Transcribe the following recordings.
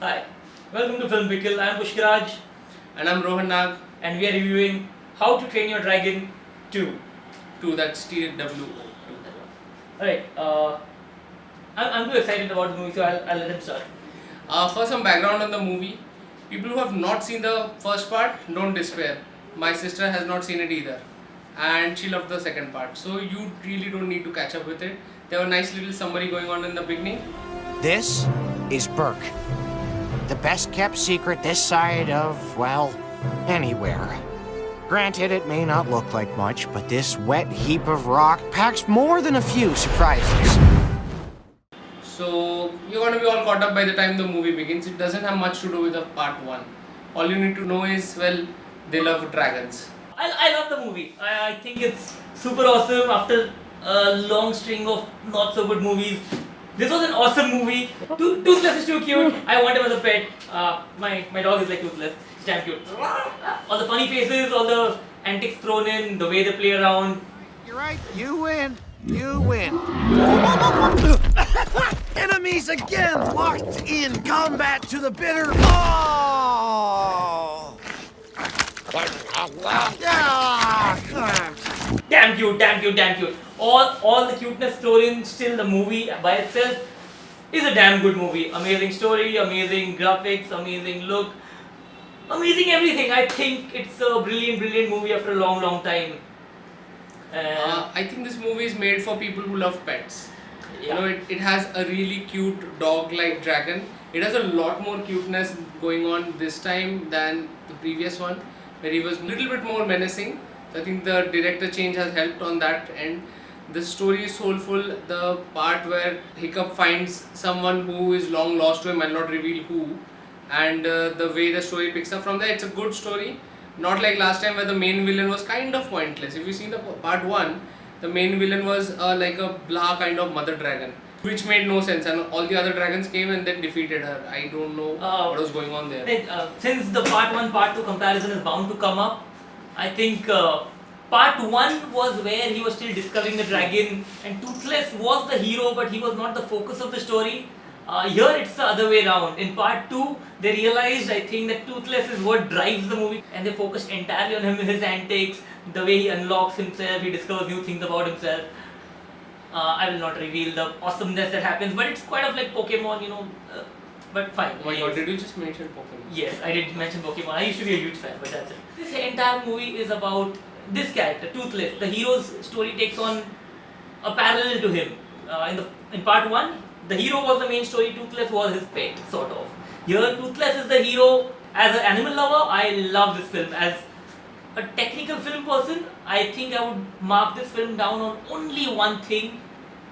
Hi, welcome to Film Pickle. I'm Pushkaraj And I'm Rohan Nag. and we are reviewing How to Train Your Dragon 2. That's TWO. Alright, I'm too excited about the movie, so I'll let him start. For some background on the movie, people who have not seen the first part, don't despair. My sister has not seen it either, and she loved the second part. So you really don't need to catch up with it. There were nice little summary going on in the beginning. This is Burke. The best kept secret this side of, well, anywhere. Granted, it may not look like much, but this wet heap of rock packs more than a few surprises. So you're gonna be all caught up by the time the movie begins. It doesn't have much to do with the part one. All you need to know is, well, they love dragons. I love the movie. I think it's super awesome after a long string of not so good movies. This was an awesome movie. Toothless is too cute. I want him as a pet. My dog is like Toothless. He's damn cute. All the funny faces, all the antics thrown in, the way they play around. You're right, you win. You win. Enemies again locked in combat to the bitter. Oh! Damn cute, damn cute, damn cute. All the cuteness thrown in, still the movie by itself is a damn good movie. Amazing story, amazing graphics, amazing look, amazing everything. I think it's a brilliant movie after a long time. I think this movie is made for people who love pets. Yeah. You know, it has a really cute dog-like dragon. It has a lot more cuteness going on this time than the previous one, where he was a little bit more menacing. So I think the director change has helped on that end. The story is soulful. The part where Hiccup finds someone who is long lost to him, I'll not reveal who, and the way the story picks up from there, it's a good story. Not like last time where the main villain was kind of pointless. If you see the part 1, the main villain was like a blah kind of mother dragon, which made no sense, and all the other dragons came and then defeated her. I don't know what was going on there. Since the part 1 part 2 comparison is bound to come up, I think part 1 was where he was still discovering the dragon and Toothless was the hero, but he was not the focus of the story. Here it's the other way around. In part 2, they realized, I think, that Toothless is what drives the movie, and they focused entirely on him, his antics, the way he unlocks himself, he discovers new things about himself. I will not reveal the awesomeness that happens, but it's quite of like Pokemon, you know. But fine. Oh my god, did you just mention Pokemon? Yes, I did mention Pokemon. I used to be a huge fan, but that's it. This entire movie is about this character, Toothless. The hero's story takes on a parallel to him. In part 1, the hero was the main story, Toothless was his pet, sort of. Here, Toothless is the hero. As an animal lover, I love this film. As a technical film person, I think I would mark this film down on only one thing,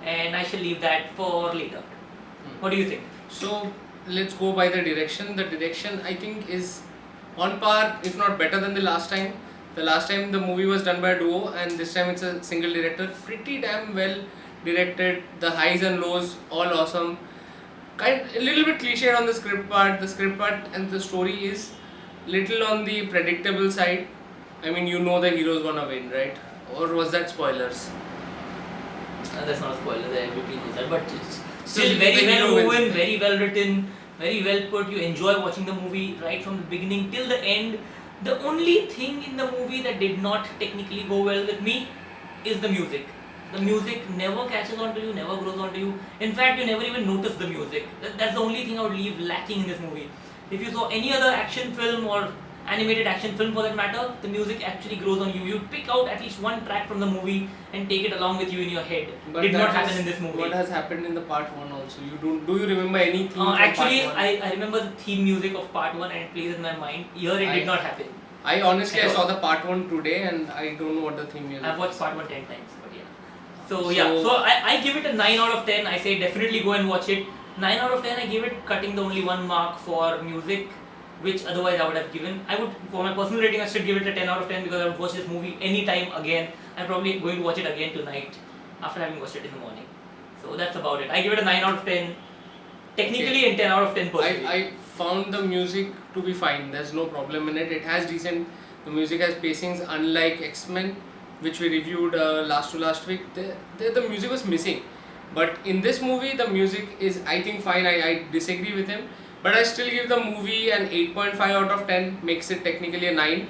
and I shall leave that for later. What do you think? So let's go by the direction. The direction, I think, is on par, if not better than the last time. The last time the movie was done by a duo, and this time it's a single director. Pretty damn well directed. The highs and lows, all awesome. A little bit cliche on the script part. The script part and the story is little on the predictable side. I mean, you know the hero's gonna win, right? Or was that spoilers? That's not a spoiler, everybody knows that, but it's still So very the well hero wins. woven, very well written, very well put. You enjoy watching the movie right from the beginning till the end. The only thing in the movie that did not technically go well with me is the music. The music never catches on to you, never grows on to you. In fact, you never even notice the music. That's the only thing I would leave lacking in this movie. If you saw any other action film or animated action film for that matter, the music actually grows on you. You pick out at least one track from the movie and take it along with you in your head. But Did that not happen is in this movie. What has happened in the part 1 also? Do you remember anything from Actually, part 1? I remember the theme music of part 1 and it plays in my mind. Here it did not happen. I honestly Hello? saw the part 1 today and I don't know what the theme music I've watched is. part 1 10 times, but yeah. So I give it a 9 out of 10. I say definitely go and watch it. 9 out of 10, I give it cutting the only one mark for music, which otherwise I would have given. For my personal rating, I should give it a 10 out of 10 because I would watch this movie anytime again. I'm probably going to watch it again tonight after having watched it in the morning. So that's about it. I give it a 9 out of 10 technically and 10 out of 10 personally. I found the music to be fine. There's no problem in it. It has decent. The music has pacings, unlike X-Men, which we reviewed last week. The music was missing. But in this movie, the music is, I think, fine. I disagree with him, but I still give the movie an 8.5 out of 10. Makes it technically a 9.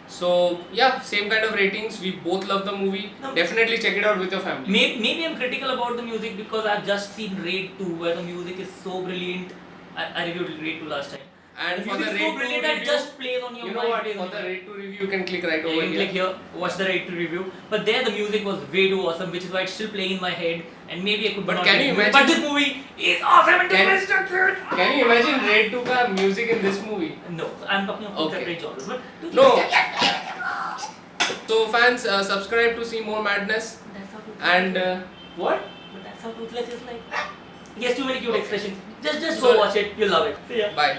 So yeah, same kind of ratings. We both love the movie. No. Definitely check it out with your family. Maybe I'm critical about the music because I've just seen Raid 2 where the music is so brilliant. I reviewed Raid 2 last time. And The for the music is so Raid 2 brilliant that it review, just plays on your you mind. know what? plays For on the your- Raid 2 review, you can click right Yeah, over you can click here, watch the Raid 2 review. But there the music was way too awesome, which is why it's still playing in my head. And maybe I could But not can review you it. imagine- But this movie is awesome and Can- it's so cute. Can you imagine Raid 2 ka music in this movie? No, I'm talking of two Okay. separate genres. But No. So fans, subscribe to see more madness. That's how Toothless And is. what? But that's how Toothless is like. He has too many cute expressions. Just So- go watch it. You'll love it. See ya. Bye.